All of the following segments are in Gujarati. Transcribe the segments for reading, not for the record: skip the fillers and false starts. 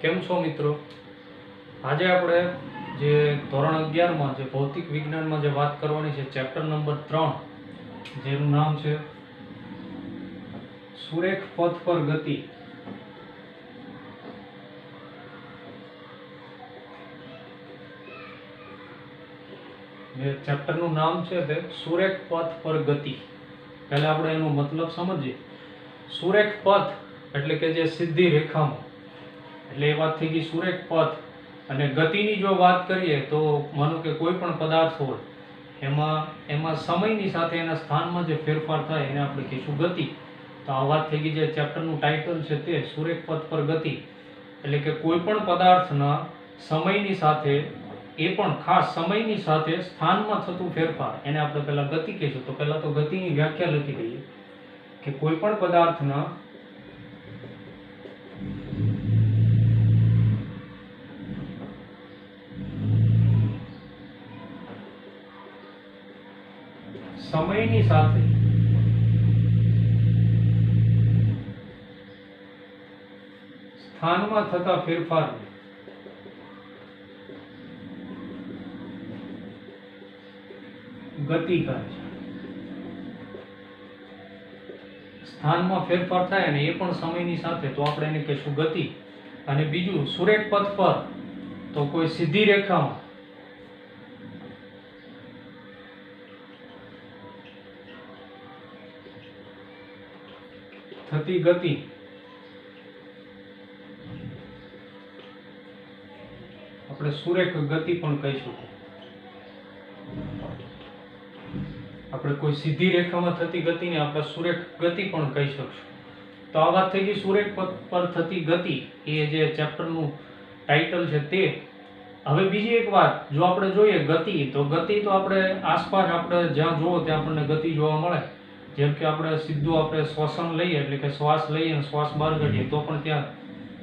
કેમ છો મિત્રો? આજે આપણે જે ધોરણ 11માં જે ભૌતિક વિજ્ઞાનમાં જે વાત કરવાની છે ચેપ્ટર નંબર 3 જેનું નામ છે સુરેખ પથ પર ગતિ. જે ચેપ્ટરનું નામ છે તે સુરેખ પથ પર ગતિ. પહેલા આપણે એનો મતલબ સમજીએ. સુરેખ પથ એટલે કે જે સીધી રેખામાં, એટલે એ વાત થઈ ગઈ સુરેખ પથ. અને ગતિની જો વાત કરીએ તો માનો કે કોઈ પણ પદાર્થ હોય એમાં સમયની સાથે એના સ્થાનમાં જે ફેરફાર થાય એને આપણે કહીશું ગતિ. તો આ વાત થઈ ગઈ. જે ચેપ્ટરનું ટાઇટલ છે તે સુરેખ પથ પર ગતિ, એટલે કે કોઈ પણ પદાર્થના સમયની સાથે, એ પણ ખાસ સમયની સાથે સ્થાનમાં થતું ફેરફાર એને આપણે પહેલા ગતિ કહીશું. તો પહેલા તો ગતિની વ્યાખ્યા લખી દઈએ કે કોઈ પણ પદાર્થના સમયની સાથે સ્થાનમાં થતા ફેરફાર ગતિ કહે છે. સ્થાનમાં ફેરફાર થાય અને એ પણ સમયની સાથે, તો આપણે એને કહીશું ગતિ. અને બીજું સુરેખ પથ પર, તો કોઈ સીધી રેખામાં થતી ગતિ આપણે સુરેખ ગતિ પણ કહીશું. આપણે કોઈ સીધી રેખામાં થતી ગતિને આપણે સુરેખ ગતિ પણ કહી શકશું. તો આ વાત થઈ ગઈ સુરેખ પથ પર થતી ગતિ, એ જે ચેપ્ટરનું ટાઇટલ છે તે. હવે બીજી એક વાત, જો આપણે જોઈએ ગતિ, તો ગતિ તો આપણે આસપાસ આપણે જ્યાં જુઓ ત્યાં આપણને ગતિ જોવા મળે. જેમ કે આપણે સીધું આપણે શ્વસન લઈએ, એટલે કે શ્વાસ લઈએ અને શ્વાસ બહાર કાઢીએ, તો પણ ત્યાં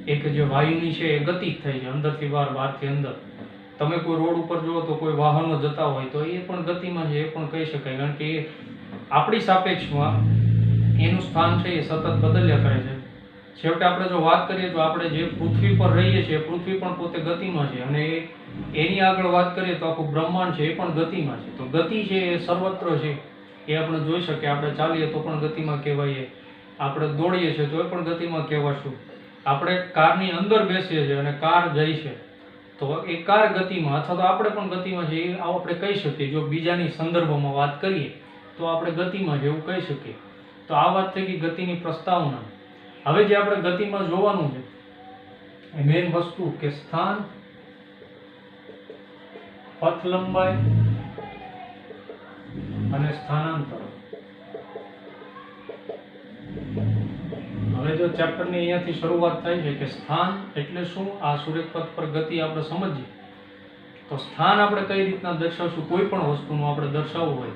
એક જે વાયુની છે એ ગતિ જ થઈ છે, અંદરથી બહાર, બહારથી અંદર. તમે કોઈ રોડ ઉપર જુઓ તો કોઈ વાહનો જતા હોય તો એ પણ ગતિમાં છે, એ પણ કહી શકાય. કારણ કે એ આપણી સાપેક્ષમાં એનું સ્થાન છે એ સતત બદલ્યા કરે છે. છેવટે આપણે જો વાત કરીએ તો આપણે જે પૃથ્વી પર રહીએ છીએ, પૃથ્વી પણ પોતે ગતિમાં છે. અને એની આગળ વાત કરીએ તો આખું બ્રહ્માંડ છે એ પણ ગતિમાં છે. તો ગતિ છે એ સર્વત્ર છે, એ આપણે જોઈ શકીએ. આપણે ચાલીએ તો પણ ગતિમાં કહેવાઈએ, આપણે દોડીએ છીએ તો એ પણ ગતિમાં કહેવાશું. આપણે કારની અંદર બેસીએ છીએ અને કાર જાય છે તો એ કાર ગતિમાં, અથવા તો આપણે પણ ગતિમાં છે, એ આપણે કહી શકીએ. જો બીજાની સંદર્ભમાં વાત કરીએ તો આપણે ગતિમાં છે એવું કહી શકીએ. તો આ વાત થઈ ગઈ ગતિની પ્રસ્તાવના. હવે જે આપણે ગતિમાં જોવાનું છે એ મેઇન વસ્તુ કે સ્થાન, પથ લંબાઈ અને સ્થાનાંતર. હવે જો ચેપ્ટરની અહીંયાથી શરૂઆત થાય છે કે સ્થાન એટલે શું, આ સુરેખ પથ પર ગતિ આપણે સમજીએ તો સ્થાન આપણે કઈ રીતના દર્શાવશું. કોઈ પણ વસ્તુનું આપણે દર્શાવવું હોય,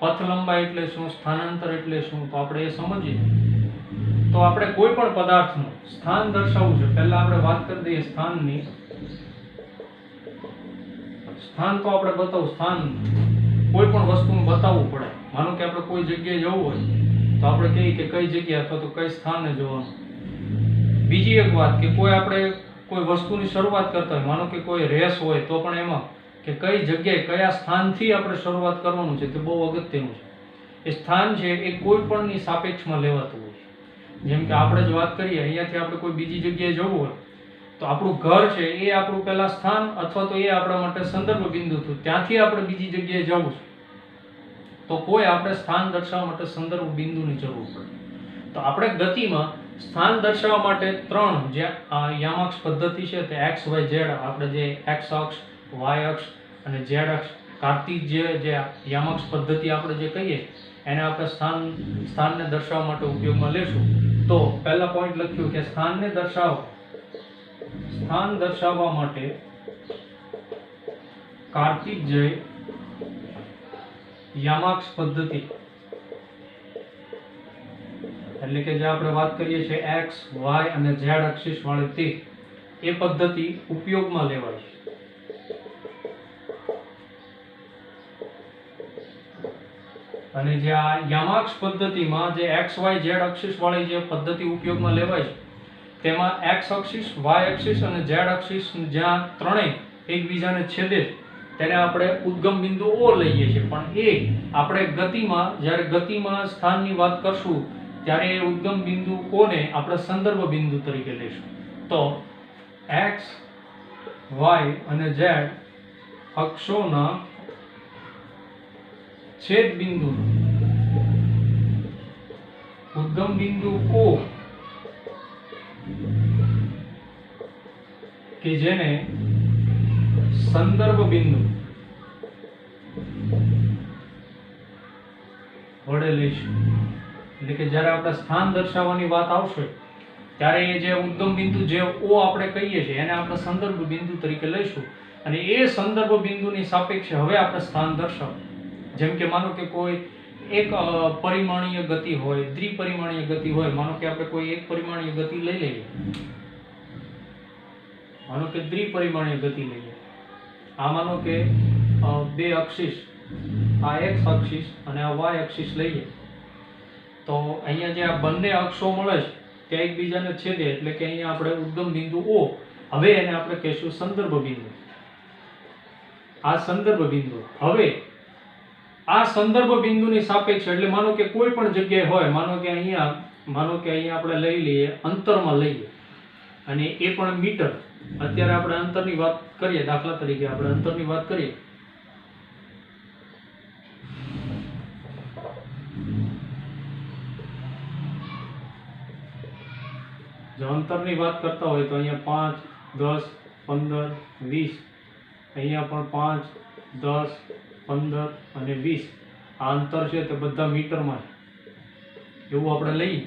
પથ લંબાઈ એટલે શું, સ્થાનાંતર એટલે શું, તો આપણે એ સમજીએ. તો આપણે કોઈ પણ પદાર્થનું સ્થાન દર્શાવવું છે, પહેલા આપણે વાત કરી દઈએ સ્થાનની. સ્થાન તો આપણે બતાવું, સ્થાન કોઈ પણ વસ્તુનું બતાવવું પડે. માનો કે આપણે કોઈ જગ્યાએ જવું હોય તો આપણે કહીએ કે કઈ જગ્યા અથવા તો કઈ સ્થાને જવાનું. બીજી એક વાત કે આપણે કોઈ વસ્તુની શરૂઆત કરતા હોય, માનો કે કોઈ રેસ હોય, તો પણ એમાં કે કઈ જગ્યાએ કયા સ્થાનથી આપણે શરૂઆત કરવાનું છે તે બહુ અગત્યનું છે. એ સ્થાન છે એ કોઈ પણની સાપેક્ષમાં લેવાતું હોય. જેમ કે આપણે જ વાત કરીએ, અહીંયાથી આપણે કોઈ બીજી જગ્યાએ જવું હોય તો આપણું ઘર છે એ આપણું પહેલા સ્થાન, અથવા તો એ આપણા માટે સંદર્ભ બિંદુ થયું, ત્યાંથી આપણે બીજી જગ્યાએ જવું છે તો કોઈ આપણે સ્થાન દર્શાવવા માટે સંદર્ભ બિંદુની જરૂર પડે. તો આપણે ગતિમાં સ્થાન દર્શાવવા માટે 3 જે યામાક્ષ પદ્ધતિ છે તે એક્સ વાય ઝેડ, આપણે જે એક્સ અક્ષ, વાય અક્ષ અને ઝેડ અક્ષ, કાર્તિજ્ય જે યામાક્ષ પદ્ધતિ આપણે જે કહીએ એને આપણે સ્થાનને દર્શાવવા માટે ઉપયોગમાં લેશું. તો પહેલા પોઈન્ટ લખ્યું કે સ્થાન દર્શાવવા માટે કાર્તિજ્ય યામાક્ષ પદ્ધતિ, એટલે કે જે આપણે વાત કરીએ છીએ એક્સ, વાય અને ઝેડ અક્ષિસ વાળી તે, એ પદ્ધતિ ઉપયોગમાં લેવાય છે. અને જે આ યામાક્ષ પદ્ધતિમાં જે એક્સ વાય ઝેડ અક્ષિસ વાળી જે પદ્ધતિ ઉપયોગમાં લેવાય છે તેમાં એક્સ અક્ષિસ, વાય અક્ષિસ અને ઝેડ અક્ષિસ જ્યાં ત્રણેય એકબીજાને છેદે તેને આપણે ઉદ્ગમ બિંદુ ઓ લઈએ છીએ. પણ એ આપણે ગતિમાં, જ્યારે ગતિમાં સ્થાનની વાત કરશું ત્યારે એ ઉદ્ગમ બિંદુ ઓ ને આપણે સંદર્ભ બિંદુ તરીકે લઈશું. તો એક્સ, વાય અને ઝેડ અક્ષોના છેદ બિંદુ ઉદ્ગમ બિંદુ ઓ કે જેને સંદર્ભ બિંદુ વડે લઈશું. એટલે કે જ્યારે આપણે સ્થાન દર્શાવવાની વાત આવશે ત્યારે એ જે ઉદ્ગમ બિંદુ જે ઓ આપણે કહીએ છીએ એને આપણે સંદર્ભ બિંદુ તરીકે લઈશું અને એ સંદર્ભ બિંદુની સાપેક્ષે હવે આપણે સ્થાન દર્શાવવું. જેમ કે માનો કે કોઈ એક પરિમાણીય ગતિ હોય, દ્વિપરિમાણીય ગતિ હોય. માનો કે આપણે કોઈ એક પરિમાણીય ગતિ લઈ લઈએ, માનો કે દ્વિપરિમાણીય ગતિ લઈએ. આ માનો કે બે અક્ષિસ, આ એક્સ અક્ષિસ અને આ વાય અક્ષિસ લઈએ તો અહીંયા જે આ બંને અક્ષો મળે છે તે એકબીજાને છેદે એટલે કે અહીંયા આપણે ઉદ્ગમ બિંદુ ઓ, હવે એને આપણે કહીશું સંદર્ભ બિંદુ. આ સંદર્ભ બિંદુ. હવે આ સંદર્ભ બિંદુની સાપેક્ષ એટલે માનો કે કોઈ પણ જગ્યાએ હોય, માનો કે અહીંયા આપણે લઈ લઈએ, અંતરમાં લઈએ અને એ પણ મીટર. અત્યારે આપણે અંતરની વાત કરીએ, દાખલા તરીકે આપણે અંતરની વાત કરીએ જો અંતરની વાત કરતા હોય તો અહીંયા 5, 10, 15, 20, અહીંયા પણ 5, 10, 15 અને 20 આ અંતર છે તે બધા મીટરમાં છે એવું આપણે લઈએ.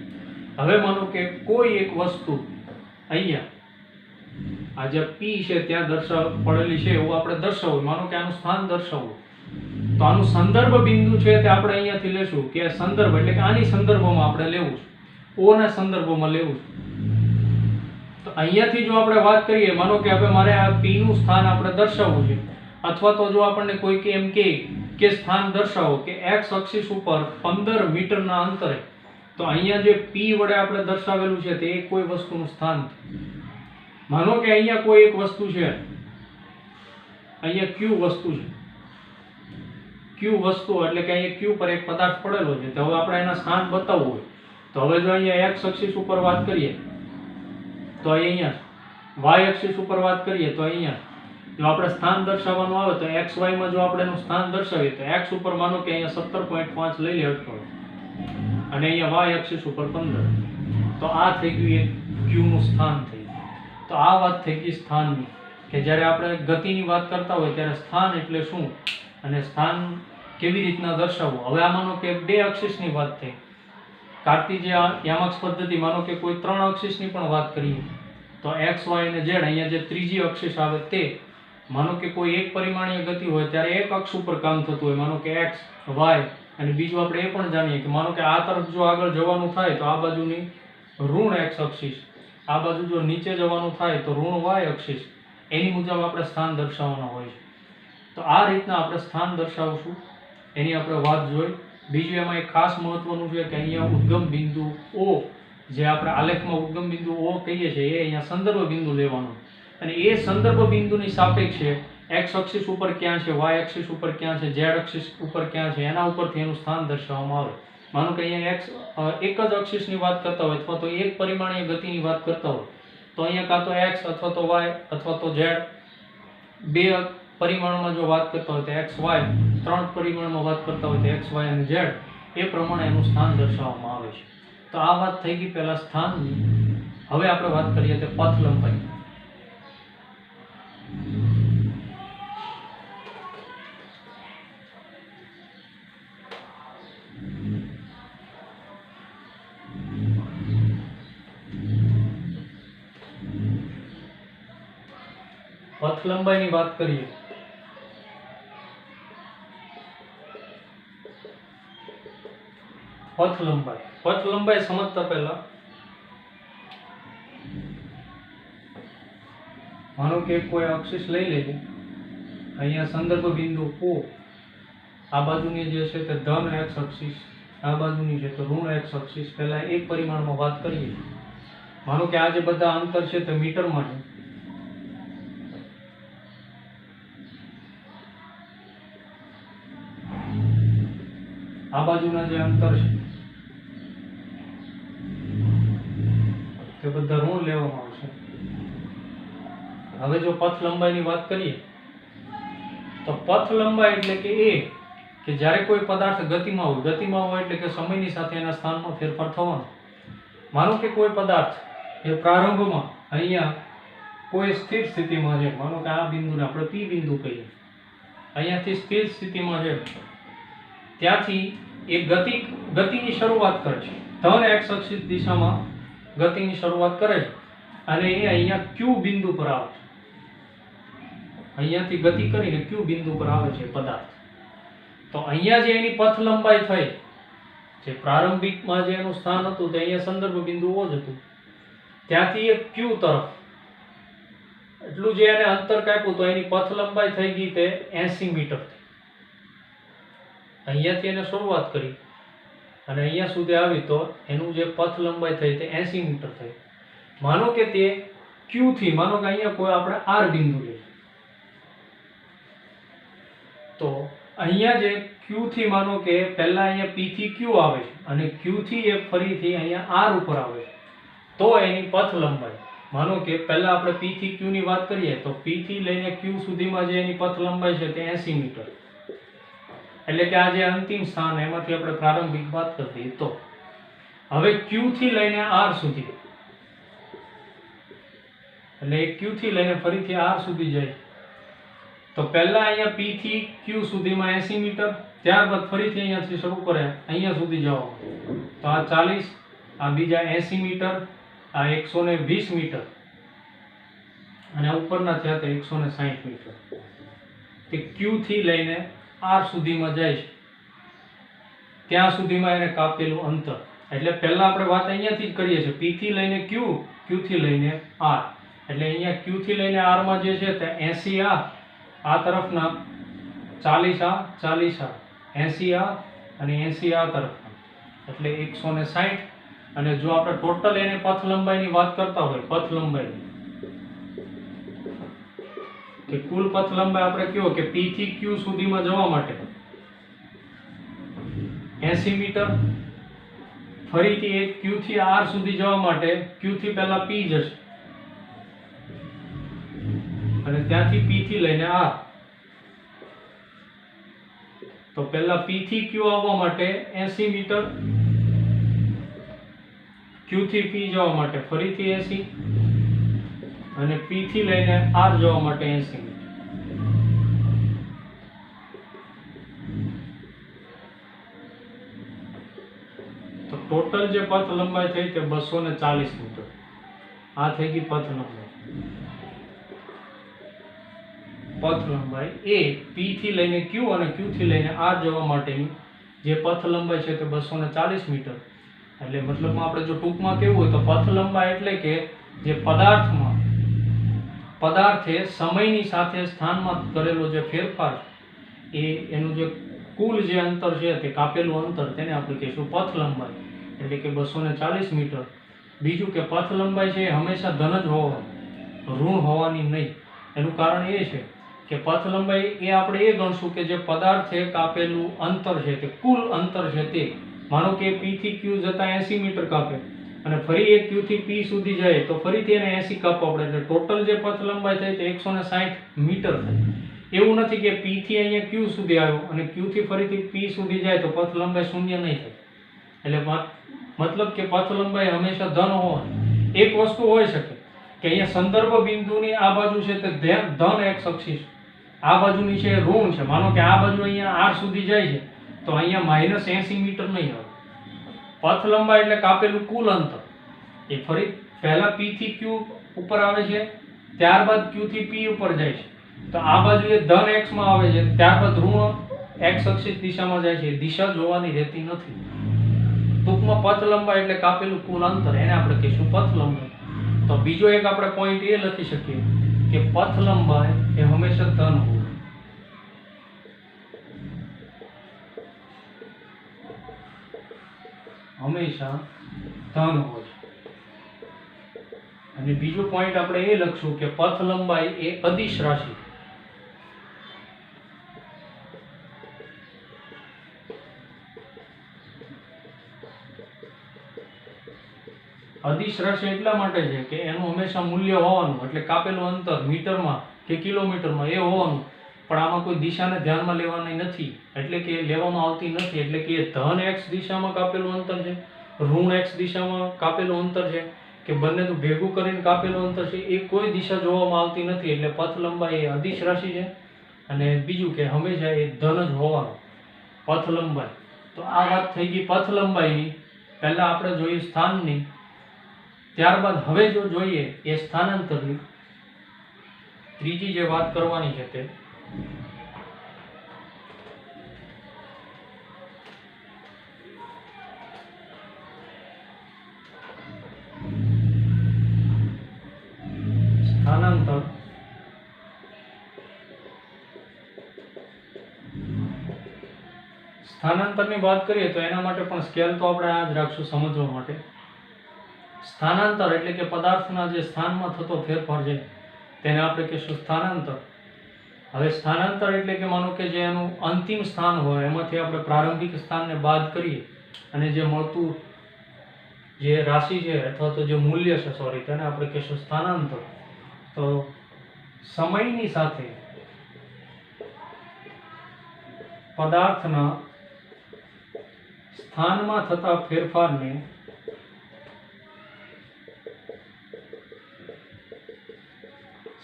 હવે માનો કે કોઈ એક વસ્તુ અહીંયા આ જે P છે ત્યાં પડેલી છે એવું આપણે દર્શાવવું. માનો કે આનું સ્થાન દર્શાવવું તો આનું સંદર્ભ બિંદુ છે તે આપણે અહીંયાથી લેશું કે સંદર્ભ એટલે કે આની સંદર્ભમાં આપણે લેવું છે, O ના સંદર્ભમાં લેવું છે. તો અહીંયાથી જો આપણે વાત કરીએ, માનો કે હવે મારે આ P નું સ્થાન આપણે દર્શાવવું છે અથવા તો જો આપણને કોઈ એમ કે સ્થાન દર્શાવો કે x અક્ષિસ ઉપર 15 મીટરના અંતરે, તો અહીંયા જે P વડે આપણે દર્શાવેલું છે તે કોઈ વસ્તુનું સ્થાન. માનો કે અહીંયા કોઈ એક વસ્તુ છે, અહીંયા Q વસ્તુ છે, Q વસ્તુ એટલે કે અહીંયા Q પર એક પદાર્થ પડેલો છે. તો હવે આપણે એના સ્થાન બતાવવું હોય તો હવે જો અહીંયા x અક્ષિસ ઉપર વાત કરીએ તો અહીંયા, y અક્ષિસ ઉપર વાત કરીએ તો અહીંયા જો આપણે સ્થાન દર્શાવવાનું આવે તો xy માં જો આપણે એનું સ્થાન દર્શાવીએ તો x ઉપર માનો કે અહીંયા 17.5 લઈ લે અટકળો અને અહીંયા y અક્ષિસ ઉપર 15, તો આ થઈ ગયું એક q નું સ્થાન થઈ ગયું. તો આ વાત થઈ ગઈ સ્થાનની, કે જ્યારે આપણે ગતિની વાત કરતા હોય ત્યારે સ્થાન એટલે શું અને સ્થાન કેવી રીતના દર્શાવવું. હવે આ માનો કે બે અક્ષિસની વાત થઈ, કાર્તિજ્ય યામક્ષ પદ્ધતિ, માનો કે કોઈ ત્રણ અક્ષિસની પણ વાત કરીએ તો x, y અને z, અહીંયા જે ત્રીજી અક્ષિસ આવે તે, માનો કે કોઈ એક પરિમાણીય ગતિ હોય ત્યારે એક અક્ષ ઉપર કામ થતું હોય, માનો કે x, y અને બીજું આપણે એ પણ જાણીએ કે માનો કે આ તરફ જો આગળ જવાનું થાય તો આ બાજુની ઋણ x અક્ષિસ, આ બાજુ જો નીચે જવાનું થાય તો ઋણ y અક્ષિસ, એની મુજબ આપણે સ્થાન દર્શાવવાના હોય છે. તો આ રીતના આપણે સ્થાન દર્શાવશું, એની આપણે વાત જોઈ. બીજું એમાં એક ખાસ મહત્વનું છે કે અહીંયા ઉદ્ગમ બિંદુ O, જે આપણે આલેખમાં ઉદ્ગમ બિંદુ O કહીએ છીએ, એ અહીંયા સંદર્ભ બિંદુ લેવાનું અને એ સંદર્ભ બિંદુની સાપેક્ષે x અક્ષિસ ઉપર ક્યાં છે, y અક્ષિસ ઉપર ક્યાં છે, z અક્ષિસ ઉપર ક્યાં છે, એના ઉપરથી એનું સ્થાન દર્શાવવામાં આવે. માનો કે અહીંયા x એક જ અક્ષિસની વાત કરતા હોય અથવા તો એક પરિમાણીય ગતિની વાત કરતા હોય તો અહીંયા કાં તો x અથવા તો y અથવા તો z, બે પરિમાણમાં જો વાત કરતા હોય તો x, y, ત્રણ પરિમાણમાં વાત કરતા હોય તો x, y અને z, એ પ્રમાણે એનું સ્થાન દર્શાવવામાં આવે છે. તો આ વાત થઈ ગઈ પહેલા સ્થાનની. હવે આપણે વાત કરીએ તો પથ લંબાઈ. પથ લંબાઈની વાત કરીએ પથ લંબાઈ સમજતા પહેલા માનો કે કોઈ અક્ષિસ લઈ લેજે, અહીંયા સંદર્ભ બિંદુ O, આ બાજુની જે છે તે ધન x અક્ષિસ, આ બાજુની છે તો ઋણ x અક્ષિસ. પહેલા એક પરિમાણમાં વાત કરીએ માનો કે આ જે બધા અંતર છે તે મીટરમાં છે. આ બાજુના જે અંતર છે તે બધા ઋણ લેવામાં આવશે. હવે જો પથ લંબાઈની વાત કરીએ તો પથ લંબાઈ એટલે કે એ કે જ્યારે કોઈ પદાર્થ ગતિમાં હોય એટલે કે સમયની સાથે એના સ્થાનમાં ફેરફાર થવાનો. માનો કે કોઈ પદાર્થ એ પ્રારંભમાં અહીંયા કોઈ સ્થિર સ્થિતિમાં છે, માનો કે આ બિંદુને આપણે પી બિંદુ કહીએ, અહીંયાથી સ્થિર સ્થિતિમાં છે, ત્યાંથી એ ગતિની શરૂઆત કરે છે, ધન એક્સ અક્ષ દિશામાં ગતિની શરૂઆત કરે છે અને એ અહીંયા ક્યુ બિંદુ પર આવે છે. અહીંયાથી ગતિ કરીને ક્યુ બિંદુ પર આવે છે પદાર્થ. તો અહીંયા જે એની પથ લંબાઈ થઈ, જે પ્રારંભિકમાં જે એનું સ્થાન હતું તે અહીંયા સંદર્ભ બિંદુ O જ હતું, ત્યાંથી એ ક્યુ તરફ એટલું જે એને અંતર કાપ્યું તો એની પથ લંબાઈ થઈ ગઈ તે 80 મીટર. અહીંયાથી એને શરૂઆત કરી અને અહીંયા સુધી આવી તો એનું જે પથ લંબાઈ થઈ તે 80 મીટર થઈ. માનો કે તે ક્યુ થી, માનો કે અહીંયા કોઈ આપણે આર બિંદુ લઈએ તો અહીંયા જે ક્યુ થી, માનો કે પહેલા અહીંયા પી થી ક્યુ આવે છે અને ક્યુ થી એ ફરીથી અહીંયા આર ઉપર આવે છે, તો એની પથ લંબાઈ, માનો કે પહેલા આપણે પી થી ક્યુ ની વાત કરીએ તો પી થી લઈને ક્યુ સુધીમાં જે એની પથ લંબાઈ છે તે 80 મીટર. એટલે કે આ જે અંતિમ સ્થાન એમાંથી આપણે પ્રારંભિક વાત કરીએ તો હવે ક્યુ થી લઈને આર સુધી, એટલે ક્યુ થી લઈને ફરીથી આર સુધી જાય તો પહેલા અહીંયા પી થી ક્યુ સુધીમાં 80 મીટર, ત્યારબાદ ફરીથી અહીંયાથી શરૂ કરે અહીંયા સુધી જવાનું તો આ 40, આ બીજા 80 મીટર, આ 120 મીટર અને ઉપરના થયા તો 160 મીટર. તે ક્યુ થી લઈને આર સુધીમાં જાય છે, ત્યાં સુધીમાં એને કાપેલું અંતર. એટલે પહેલા આપણે વાત અહીંયાથી જ કરીએ છીએ, પી થી લઈને ક્યુ, ક્યુ થી લઈને આર, એટલે અહીંયા ક્યુ થી લઈને આર માં જે છે તે 80 આ તરફના, 40 આ, 80 આ અને 80 આ તરફના, એટલે 160. અને જો આપણે ટોટલ એને પથ લંબાઈની વાત કરતા હોય, પથ લંબાઈ કે કુલ પથ લંબાઈ આપણે કયો કે પી થી ક્યુ સુધીમાં જવા માટે 80 મીટર, ફરીથી એક ક્યુ થી આર સુધી જવા માટે ક્યુ થી પહેલા પી જશે અને ત્યાંથી પી થી લઈને આર, તો પહેલા પી થી ક્યુ આવવા માટે 80 મીટર, ક્યુ થી પી જવા માટે ફરીથી 80 અને પી થી લઈને આર જવા માટે 80 મીટર. તો ટોટલ જે પથ લંબાઈ થઈ તે 240 મીટર. આ થઈ ગઈ પથ લંબાઈ. પથ લંબાઈ એ પી થી લઈને ક્યુ અને ક્યુ થી લઈને આર જવા માટેની જે પથ લંબાઈ છે તે 240 મીટર. એટલે મતલબમાં આપણે જો ટૂંકમાં કેવું હોય તો પથ લંબાઈ એટલે કે જે પદાર્થે સમયની સાથે સ્થાનમાં કરેલો જે ફેરફાર એ એનું જે કુલ જે અંતર છે તે કાપેલું અંતર તેને આપણે કહીશું પથ લંબાઈ, એટલે કે 240 મીટર. બીજું કે પથ લંબાઈ છે એ હંમેશા ધન જ હોવાની, ઋણ હોવાની નહીં. એનું કારણ એ છે કે પથ લંબાઈ એ આપણે એ ગણશું કે જે પદાર્થે કાપેલું અંતર છે તે કુલ અંતર છે તે, માનો કે પી થી ક્યુ જતા 80 મીટર કાપે અને ફરી એક ક્યુ થી પી સુધી જાય તો ફરીથી એને 80 કાપવા પડે, એટલે ટોટલ જે પથ લંબાઈ થઈ તે 160 મીટર થઈ. એવું નથી કે પી થી અહીંયા ક્યુ સુધી આવ્યો અને ક્યુ થી ફરીથી પી સુધી જાય તો પથ લંબાઈ શૂન્ય નહીં થાય. એટલે મતલબ કે પથ લંબાઈ હંમેશા ધન હોવાની. એક વસ્તુ હોઈ શકે કે અહીંયા સંદર્ભ બિંદુની આ બાજુ છે તે ધન એક્સ અક્ષિસ, આ બાજુની છે ઋણ છે. માનો કે આ બાજુ અહીંયા આર સુધી જાય છે તો અહીંયા -80 મીટર નહીં આવે. પથ લંબાઈ એટલે કાપેલું કુલ અંતર એ ફરી પહેલા પી થી ક્યુ ઉપર આવે છે, ત્યારબાદ ક્યુ થી પી ઉપર જાય છે તો આ બાજુ એ ધન એક્સ માં આવે છે, ત્યારબાદ ઋણ એક્સ અક્ષિસ દિશામાં જાય છે. દિશા જોવાની રહેતી નથી. ટૂંકમાં પથ લંબાઈ એટલે કાપેલું કુલ અંતર, એને આપણે કહીશું પથ લંબાઈ. તો બીજો એક આપણે પોઈન્ટ એ લખી શકીએ કે પથ લંબાઈ એ હંમેશા ધન હોય. હંમેશા ધન હોય. અને બીજો પોઈન્ટ આપણે એ લખશું કે પથ લંબાઈ એ અદિશ રાશિ. અદિશ રાશિ એટલા માટે છે કે એનું હંમેશા મૂલ્ય હોવાનું, એટલે કાપેલું અંતર મીટરમાં કે કિલોમીટરમાં એ હોવાનું, પણ આમાં કોઈ દિશાને ધ્યાનમાં લેવાની નથી, એટલે કે લેવામાં આવતી નથી. એટલે કે એ ધન એક્સ દિશામાં કાપેલું અંતર છે, ઋણ એક્સ દિશામાં કાપેલું અંતર છે, કે બંનેનું ભેગું કરીને કાપેલું અંતર છે, એ કોઈ દિશા જોવામાં આવતી નથી. એટલે પથ લંબાઈ એ અદિશ રાશિ છે. અને બીજું કે હંમેશા એ ધન જ હોવાનું પથ લંબાઈ. તો આ વાત થઈ ગઈ પથ લંબાઈની. પહેલા આપણે જોઈએ સ્થાનની, ત્યારબાદ હવે જો જોઈએ એ સ્થાનાંતરની. ત્રીજી જે વાત કરવાની છે તે સ્થાનાંતર. સ્થાનાંતરની વાત કરીએ તો એના માટે પણ સ્કેલ તો આપણે આ જ રાખશું સમજવા માટે. સ્થાનાંતર એટલે કે પદાર્થના જે સ્થાનમાં થતો ફેરફાર છે તેને આપણે કહીશું સ્થાનાંતર. હવે સ્થાનાંતર એટલે કે માનો કે જે એનું અંતિમ સ્થાન હોય એમાંથી આપણે પ્રારંભિક સ્થાનને બાદ કરીએ અને જે મળતું જે રાશિ છે અથવા તો જે મૂલ્ય છે તેને આપણે કહીશું સ્થાનાંતર. તો સમયની સાથે પદાર્થના સ્થાનમાં થતા ફેરફારને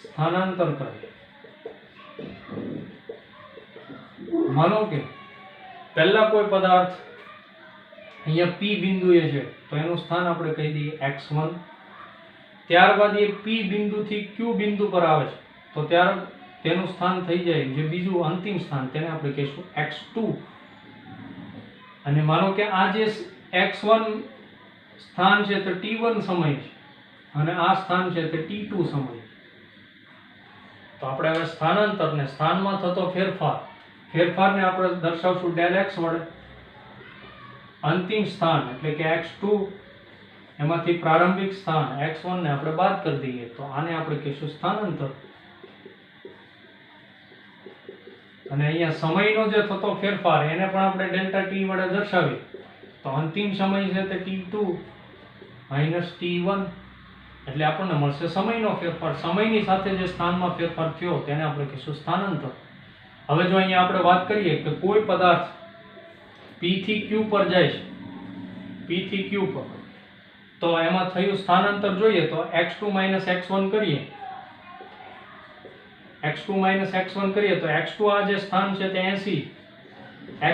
સ્થાનાંતર કરે. માનો કે પહેલા કોઈ પદાર્થ અહીંયા P બિંદુએ છે તો એનું સ્થાન આપણે કહી દઈએ x1. ત્યારબાદ એ P બિંદુથી Q બિંદુ પર આવે છે તો તેનું સ્થાન થઈ જાય જે બીજું અંતિમ સ્થાન, તેને આપણે કહીશું x2. અને માનો કે આ જે x1 સ્થાન છે તે t1 સમય છે અને આ સ્થાન છે તે t2 સમય છે. તો આપણે હવે સ્થાનાંતરને, સ્થાનમાં થતો ફેરફારને આપણે દર્શાવશું del x વડે. અંતિમ સ્થાન એટલે કે x2 એમાંથી પ્રારંભિક સ્થાન x1 ને આપણે બાદ કરી દઈએ તો આને આપણે કહીશું સ્થાનાંતર. અને અહીંયા સમયનો જે થતો ફેરફાર એને પણ આપણે ડેલ્ટા t વડે દર્શાવીએ તો અંતિમ સમય છે તે t2 માઇનસ t1 એટલે આપણને મળશે સમયનો ફેરફાર. સમયની સાથે જે સ્થાનમાં ફેરફાર થયો તેને આપણે કહીશું સ્થાનાંતર. હવે જો અહીંયા આપણે વાત કરીએ કે કોઈ પદાર્થ P થી Q પર જાય છે, P થી Q પર, તો એમાં થયું સ્થાનાંતર જોઈએ તો x2 માઇનસ x1 કરીએ, x2 માઇનસ x1 કરીએ તો x2 આ જે સ્થાન છે તે 80,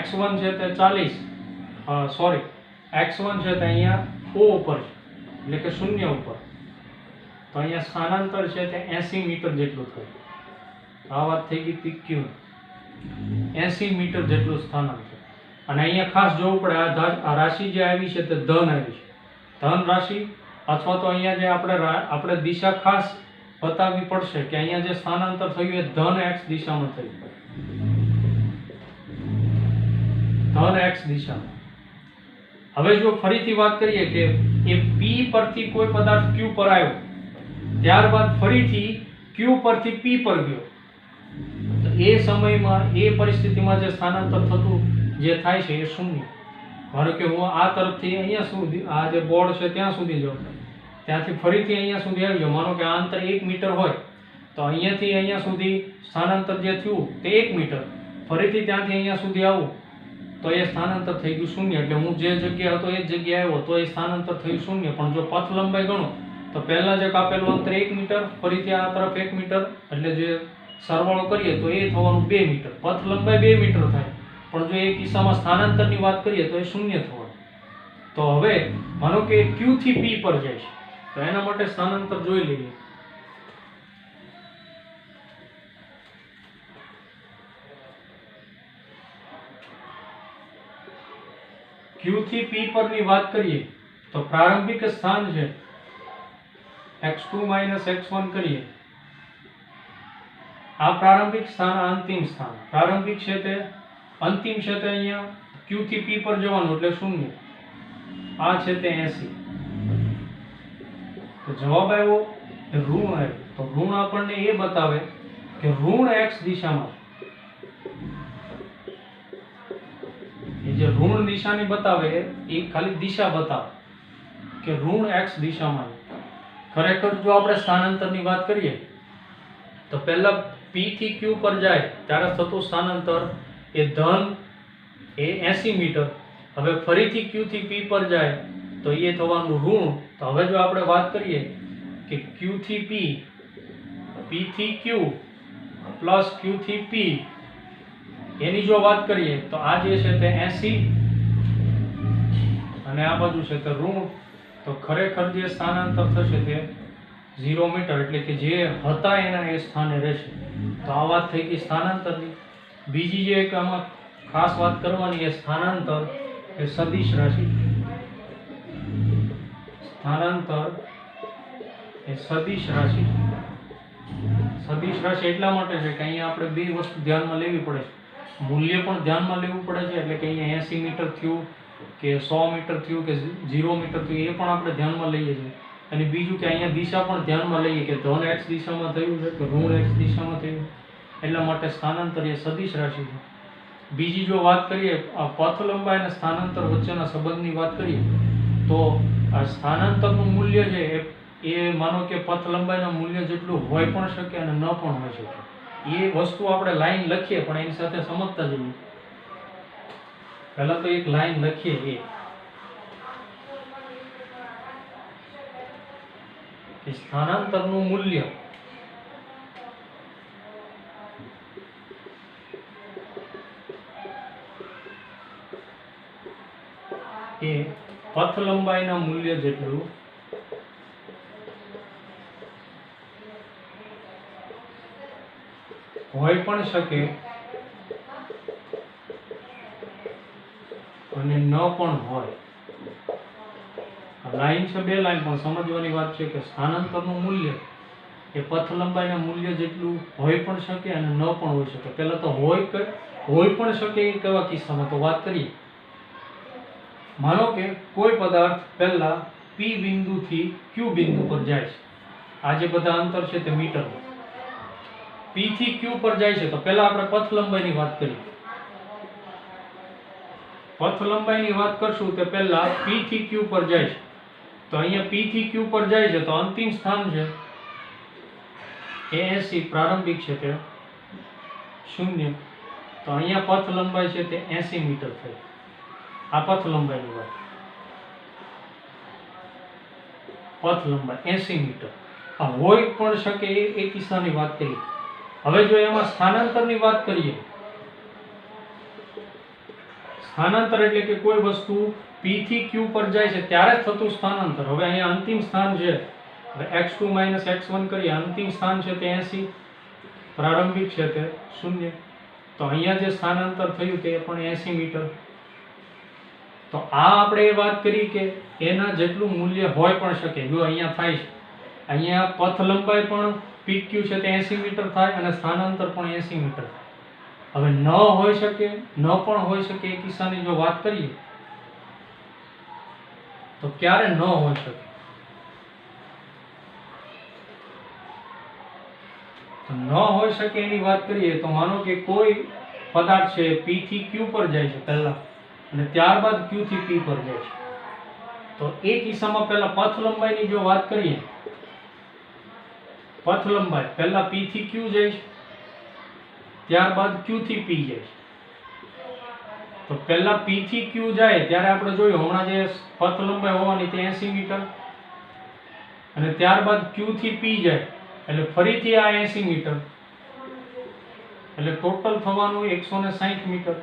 x1 છે તે 40, x1 છે તે અહીંયા O ઉપર છે એટલે કે 0 ઉપર. તો અહીંયા સ્થાનાંતર છે તે 80 મીટર જેટલું થયું. આ વાત થઈ ગઈ PQ, 80 મીટર જેટલું સ્થાનાંતર. અને અહીંયા ખાસ જોવું પડે આ રાશિ જે આવી છે તે ધન આવી છે, ધન રાશિ. અથવા તો અહીંયા જે આપણે દિશા ખાસ બતાવવી પડશે કે અહીંયા જે સ્થાનાંતર થયું એ ધન x દિશામાં થયું, ધન x દિશામાં. હવે જો ફરીથી વાત કરીએ કે એ P પરથી કોઈ પદાર્થ Q પર આવ્યો, ત્યારબાદ ફરીથી Q પરથી P પર ગયો, તો એ સમયમાં એ પરિસ્થિતિમાં જે સ્થાનાંતર થતું જે થાય છે એ શૂન્ય. ધારો કે હું આ તરફથી અહીંયા સુધી, આ જે બોર્ડ છે ત્યાં સુધી જાઉં, ત્યાંથી ફરીથી અહીંયા સુધી આવી જાઉં, માનો કે આ અંતર 1 મીટર હોય તો અહીંયાથી અહીંયા સુધી સ્થાનાંતર જે થયું તે 1 મીટર, ફરીથી ત્યાંથી અહીંયા સુધી આવું તો એ સ્થાનાંતર થઈ ગયું શૂન્ય. એટલે હું જે જગ્યાએ હતો એ જ જગ્યાએ આવ્યો તો એ સ્થાનાંતર થયું શૂન્ય. પણ જો પથ લંબાઈ ગણો તો પહેલા જે કાપેલું અંતર 1 મીટર, ફરીથી આ તરફ 1 મીટર, એટલે જે સરવાળો કરીએ તો એ થવાનું 2 મીટર. પથ લંબાઈ 2 મીટર થાય, પણ જો એ કિસ્સામાં સ્થાનાંતરની વાત કરીએ તો એ શૂન્ય થવાનું. તો હવે માનો કે Q થી P પર જાય છે તો એના માટે સ્થાનાંતર જોઈ લઈએ. Q થી P પરની વાત કરીએ તો પ્રારંભિક સ્થાન છે x2 માઇનસ x1 કરીએ. આ પ્રારંભિક સ્થાન, આ અંતિમ સ્થાન. પ્રારંભિક છે તે અંતિમ છે તે અહીંયા Q થી P પર જવાનું એટલે શૂન્ય. આ છે તે 80. તો જવાબ આવ્યો ઋણ આવ્યો. તો ઋણ આપણને એ બતાવે કે ઋણ x દિશામાં, એ જે ઋણ નિશાની બતાવે એ ખાલી દિશા બતાવે કે ઋણ x દિશામાં. ખરેખર જો આપણે સ્થાનાંતરની વાત કરીએ તો પહેલા p થી q પર જાય ત્યારે થતું સ્થાનાંતર એ ધન એ 80 મીટર. હવે ફરીથી q થી p પર જાય તો એ થવાનું ઋણ. તો હવે જો આપણે વાત કરીએ કે q થી p, p થી q પ્લસ q થી p, એની જો વાત કરીએ તો આ જે છે તે 80 અને આ બાજુ છે તે ઋણ. તો ખરેખર જે સ્થાનાંતર થશે તે 0 મીટર, એટલે કે જે હતા એના એ સ્થાને રહેશે. તો આ વાત થઈ ગઈ સ્થાનાંતરની. બીજી જે એક આમાં ખાસ વાત કરવાની એ સ્થાનાંતર એ સદિશ રાશિ. સ્થાનાંતર એ સદિશ રાશિ. સદિશ રાશિ એટલા માટે છે કે અહીંયા આપણે બે વસ્તુ ધ્યાનમાં લેવી પડે છે. મૂલ્ય પણ ધ્યાનમાં લેવું પડે છે, એટલે કે અહીંયા 80 મીટર થયું કે 100 મીટર થયું કે 0 મીટર થયું એ પણ આપણે ધ્યાનમાં લઈએ છીએ. અને બીજું કે અહીંયા દિશા પણ ધ્યાનમાં લઈએ કે ધન x દિશામાં થયું છે કે ઋણ x દિશામાં થયું. એટલા માટે સ્થાનાંતર એ સદિશ રાશિ છે. બીજી જો વાત કરીએ આ પથ લંબાઈ અને સ્થાનાંતર વચ્ચેના સંબંધની વાત કરીએ તો આ સ્થાનાંતરનું મૂલ્ય છે એ માનો કે પથ લંબાઈના મૂલ્ય જેટલું હોઈ પણ શકે અને ન પણ હોઈ શકે. એ વસ્તુ આપણે લાઈન લખીએ પણ એની સાથે સમજતા જઈએ. પહેલા તો એક લાઈન લખીએ એ સ્થાનાંતરનું મૂલ્ય એ પથ લંબાઈના મૂલ્ય જેટલું હોઈ પણ શકે અને ન પણ હોય. લાઈન છે બે લાઈન, પણ સમજવાની વાત છે કે સ્થાનાંતરનું મૂલ્ય એ પથ લંબાઈના મૂલ્ય જેટલું હોઈ પણ શકે અને ન પણ હોઈ શકે. પહેલા તો હોઈ પણ શકે એ કેવા કિસ્સામાં તો વાત કરીએ. માનો કે કોઈ પદાર્થ પહેલા P બિંદુથી Q બિંદુ પર જાય છે. આ જે બધા અંતર છે તે મીટરમાં. P થી Q પર જાય છે તો પહેલા આપણે પથ લંબાઈની વાત કરીએ. પથ લંબાઈની વાત કરશું તો પહેલા P થી Q પર જાય છે. તો અહીંયા P થી Q પર જાય છે તો અંતિમ સ્થાન છે એ 80, પ્રારંભિક છે તે 0. તો અહીંયા પથ લંબાઈ છે તે 80 મીટર થઈ. આ પથ લંબાઈની વાત. પથ લંબાઈ 80 મીટર. આ હોઈ પણ શકે એ કિસ્સાની વાત કરીએ. હવે જો એમાં સ્થાનાંતરની વાત કરીએ, સ્થાનાંતર એટલે કે કોઈ વસ્તુ P થી Q પર જાય છે ત્યારે થતું સ્થાનાંતર. હવે અહીંયા અંતિમ સ્થાન છે, હવે x2 - x1 કરીએ. અંતિમ સ્થાન છે તે 80, પ્રારંભિક છે તે 0. તો અહીંયા જે સ્થાનાંતર થયું તે પણ 80 મીટર. તો આ આપણે વાત કરી કે એના જેટલું મૂલ્ય હોઈ પણ શકે. જો અહીંયા થાય છે, અહીંયા પથ લંબાઈ પણ PQ છે તે 80 મીટર થાય અને સ્થાનાંતર પણ 80 મીટર થાય. હવે ન હોઈ શકે, ન પણ હોઈ શકે એ કિસ્સાની જો વાત કરીએ તો ક્યારે ન હોઈ શકે? તો ન હોઈ શકે એની વાત કરીએ તો માનો કે કોઈ પદાર્થ છે P થી Q પર જાય છે પહેલા અને ત્યારબાદ Q થી P પર જાય છે. તો એ કિસ્સામાં પહેલા પથ લંબાઈની જો વાત કરીએ, પથ લંબાઈ પહેલા P થી Q જાય છે, ત્યારબાદ Q થી P જાય છે. તો પહેલા P થી Q જાય ત્યારે આપણે જોયું હમણાં જે પથ લંબાઈ હોવાની તે 80 મીટર અને ત્યારબાદ Q થી P જાય એટલે ફરીથી આ 80 મીટર, એટલે ટોટલ થવાનું 160 મીટર.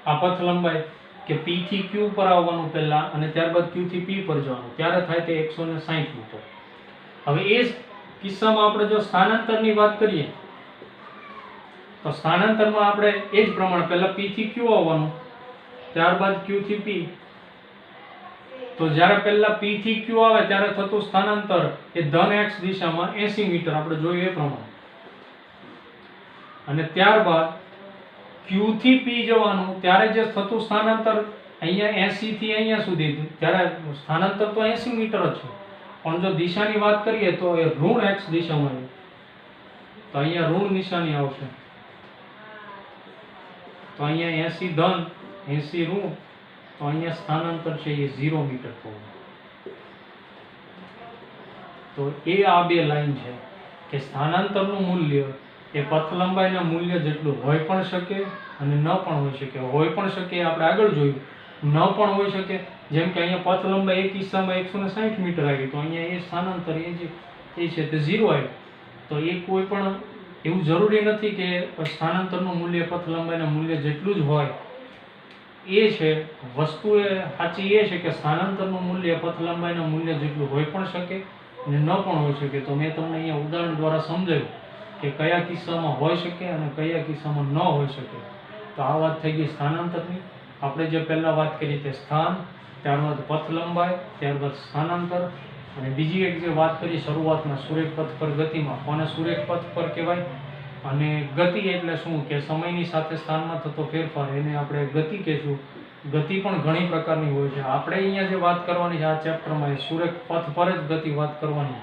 આ પથ લંબાઈ કે P થી Q પર આવવાનું પહેલા અને ત્યારબાદ Q થી P પર જવાનું ત્યારે થાય તે 160 મીટર. હવે એ કિસ્સામાં આપણે જો સ્થાનાંતરની વાત કરીએ તો સ્થાનાંતરમાં આપણે એ જ પ્રમાણે પહેલા P થી Q આવવાનું, ત્યારબાદ Q થી P. તો જ્યારે પહેલા P થી Q આવે ત્યારે થતું સ્થાનાંતર એ ધન x દિશામાં 80 મીટર આપણે જોયું એ પ્રમાણે. અને ત્યારબાદ Q થી P જવાનું ત્યારે જે થતું સ્થાનાંતર અહીંયા 80 થી અહીંયા સુધી, ત્યારે સ્થાનાંતર તો 80 મીટર જ છે. પણ જો દિશાની વાત કરીએ તો એ ઋણ x દિશામાં છે, તો અહીંયા ઋણ નિશાની આવશે, તો અહીંયા 80 ધન 80 ઋણ, તો અહીંયા સ્થાનાંતર છે એ 0 મીટર થવું. તો એ આ બે લાઈન છે કે સ્થાનાંતરનું મૂલ્ય એ પથ લંબાઈના મૂલ્ય જેટલું હોઈ પણ શકે અને ન પણ હોઈ શકે. હોઈ પણ શકે આપણે આગળ જોયું, ન પણ હોઈ શકે. જેમ કે અહીંયા પથ લંબાઈ એક કિસ્સામાં 160 મીટર આવી, તો અહીંયા એ સ્થાનાંતર એ છે તે 0 આવ્યું. તો એ કોઈ પણ એવું જરૂરી નથી કે સ્થાનાંતરનું મૂલ્ય પથ લંબાઈના મૂલ્ય જેટલું જ હોય. એ છે વસ્તુ એ સાચી એ છે કે સ્થાનાંતરનું મૂલ્ય પથ લંબાઈના મૂલ્ય જેટલું હોઈ પણ શકે અને ન પણ હોઈ શકે. તો મેં તમને અહીંયા ઉદાહરણ દ્વારા સમજાવ્યું કે કયા કિસ્સામાં હોઈ શકે અને કયા કિસ્સામાં ન હોઈ શકે. તો આ વાત થઈ ગઈ સ્થાનાંતરની. આપણે જે પહેલાં વાત કરી તે સ્થાન, ત્યારબાદ પથ લંબાઈ, ત્યારબાદ સ્થાનાંતર, અને બીજી એક જે વાત કરી શરૂઆતમાં સુરેખ પથ પર ગતિમાં, કોને સુરેખ પથ પર કહેવાય. અને ગતિ એટલે શું કે સમયની સાથે સ્થાનમાં થતો ફેરફાર, એને આપણે ગતિ કહેશું. ગતિ પણ ઘણી પ્રકારની હોય છે. આપણે અહીંયા જે વાત કરવાની છે આ ચેપ્ટરમાં એ સુરેખ પથ પર જ ગતિ વાત કરવાની.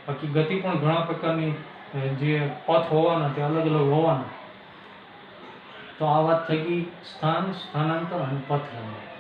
બાકી ગતિ પણ ઘણા પ્રકારની જે પથ હોવાના તે અલગ અલગ હોવાના. તો આ વાત થઈ ગઈ સ્થાન, સ્થાનાંતર અને પથ લંબાઈ.